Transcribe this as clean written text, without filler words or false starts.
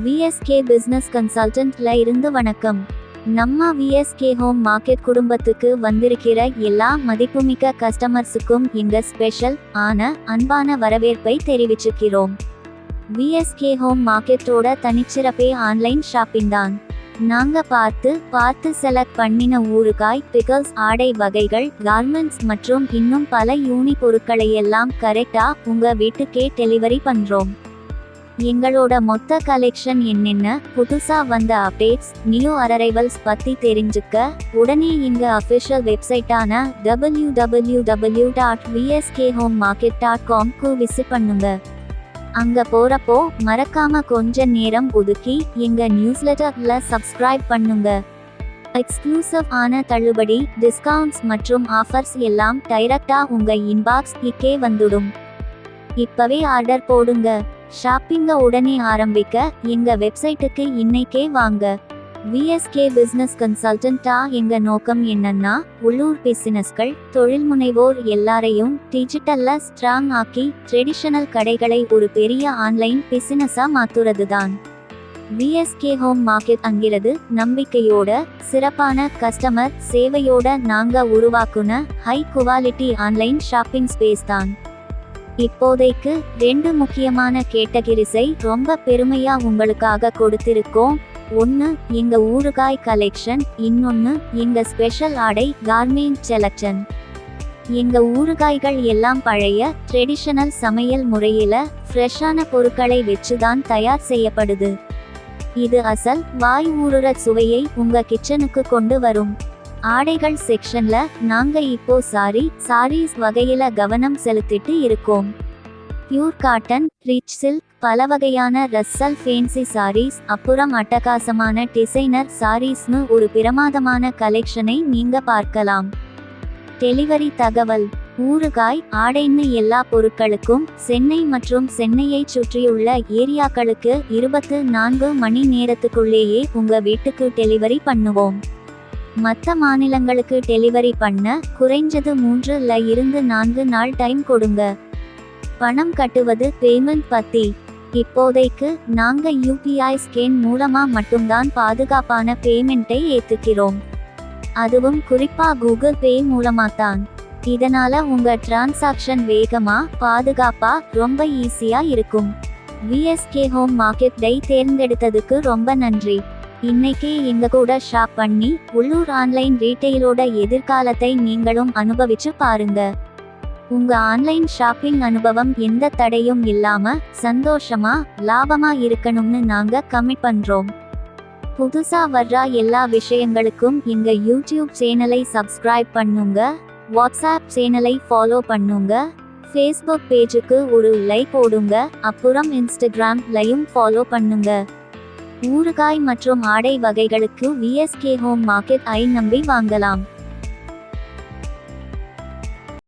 VSK business கன்சல்டன்ட்ல இருந்து வணக்கம். நம்ம விஎஸ்கே ஹோம் மார்க்கெட் குடும்பத்துக்கு வந்திருக்கிற எல்லா மதிப்புமிக்க கஸ்டமர்ஸுக்கும் எங்க ஸ்பெஷல் அன்பான வரவேற்பை தெரிவிச்சுக்கிறோம். விஎஸ்கே ஹோம் மார்க்கெட்டோட தனிச்சிறப்பே ஆன்லைன் ஷாப்பிங் தான். நாங்க பார்த்து செலக்ட் பண்ணின ஊறுகாய், பிக்கல்ஸ், ஆடை வகைகள், கார்மெண்ட்ஸ் மற்றும் இன்னும் பல யூனிக் பொருட்களையெல்லாம் கரெக்டா உங்க வீட்டுக்கே டெலிவரி பண்றோம். எங்களோட மொத்த கலெக்ஷன் என்னென்ன, புதுசா வந்த அப்டேட்ஸ், நியூ அரைவல்ஸ் பத்தி தெரிஞ்சுக்க உடனே எங்க அஃபிஷியல் வெப்சைட்டான www.vskhomemarket.com விசிட் பண்ணுங்க. அங்க போறப்போ மறக்காம கொஞ்ச நேரம் ஒதுக்கி எங்க நியூஸ்லெட்டர்ல சப்ஸ்கிரைப் பண்ணுங்க. எக்ஸ்க்ளூசிவ் ஆன தள்ளுபடி, டிஸ்கவுண்ட்ஸ் மற்றும் ஆஃபர்ஸ் எல்லாம் டைரக்டா உங்க இன்பாக்ஸ்க்கே வந்துடும். இப்பவே ஆர்டர் போடுங்க. ஷாப்பிங்க உடனே ஆரம்பிக்க எங்க வெப்சைட்டுக்கு இன்னைக்கே வாங்க. விஎஸ்கே பிசினஸ் கன்சல்டன்ட்டா எங்க நோக்கம் என்னன்னா, உள்ளூர் பிசினஸ்கள், தொழில் முனைவோர் எல்லாரையும் டிஜிட்டல்ல ஸ்ட்ராங் ஆக்கி ட்ரெடிஷனல் கடைகளை ஒரு பெரிய ஆன்லைன் பிசினஸா மாத்துறது தான். விஎஸ்கே ஹோம் மார்க்கெட் அங்கிறது நம்பிக்கையோட, சிறப்பான கஸ்டமர் சேவையோட நாங்க உருவாக்குன high quality online shopping space தான். இப்போதைக்கு 2 முக்கியமான கேட்டகிரிஸை ரொம்ப பெருமையா உங்களுக்காக கொடுத்திருக்கோம். ஒன்று எங்க ஊறுகாய் கலெக்ஷன், இன்னொன்று எங்க ஸ்பெஷல் ஆடை கார்மெண்ட் செலக்ஷன். எங்க ஊறுகாய்கள் எல்லாம் பழைய ட்ரெடிஷனல் சமையல் முறையில ஃப்ரெஷ்ஷான பொருட்களை வச்சுதான் தயார் செய்யப்படுது. இது அசல் வாய் ஊறுற சுவையை உங்க கிச்சனுக்கு கொண்டு வரும். ஆடைகள் செக்ஷன்ல நாங்க இப்போ சாரீஸ் வகையில கவனம் செலுத்திட்டு இருக்கோம். பியூர் காட்டன், ரிச் சில்க், பல வகையான ரஸ்ஸல் ஃபேன்சி சாரீஸ், அப்புறம் அட்டகாசமான டிசைனர் சாரீஸ்னு ஒரு பிரமாதமான கலெக்ஷனை நீங்க பார்க்கலாம். டெலிவரி தகவல்: ஊறுகாய், ஆடைன்னு எல்லா பொருட்களுக்கும் சென்னை மற்றும் சென்னையை சுற்றியுள்ள ஏரியாக்களுக்கு 24 மணி நேரத்துக்குள்ளேயே உங்க வீட்டுக்கு டெலிவரி பண்ணுவோம். மற்ற மாநிலங்களுக்கு டெலிவரி பண்ண குறைஞ்சது 3 இருந்து 4 நாள் டைம் கொடுங்க. பணம் கட்டுவது, பேமெண்ட் பத்தி: இப்போதைக்கு நாங்க யூபிஐ ஸ்கேன் மூலமா மட்டும்தான் பாதுகாப்பான பேமெண்ட்டை ஏத்துக்கிறோம். அதுவும் குறிப்பா கூகுள் பே மூலமாத்தான். இதனால உங்க டிரான்சாக்ஷன் வேகமா, பாதுகாப்பா, ரொம்ப ஈஸியா இருக்கும். விஎஸ்கே ஹோம் மார்க்கெட் டை தேர்ந்தெடுத்ததுக்கு ரொம்ப நன்றி. இன்னைக்கே எங்க கூட ஷாப் பண்ணி உள்ளூர் ஆன்லைன் ரீட்டெயிலோட எதிர்காலத்தை நீங்களும் அனுபவிச்சு பாருங்க. உங்க ஆன்லைன் ஷாப்பிங் அனுபவம் எந்த தடையும் இல்லாம சந்தோஷமா, லாபமா இருக்கணும்னு நாங்க கமிட் பண்றோம். புதுசா வர்ற எல்லா விஷயங்களுக்கும் எங்க யூடியூப் சேனலை சப்ஸ்கிரைப் பண்ணுங்க, வாட்ஸ்அப் சேனலை ஃபாலோ பண்ணுங்க, ஃபேஸ்புக் பேஜுக்கு ஒரு லைக் போடுங்க, அப்புறம் இன்ஸ்டாகிராம்லையும் ஃபாலோ பண்ணுங்க. ஊறுகாய் மற்றும் ஆடை வகைகளுக்கு விஎஸ்கே ஹோம் மார்க்கெட் ஐ நம்பி வாங்கலாம்.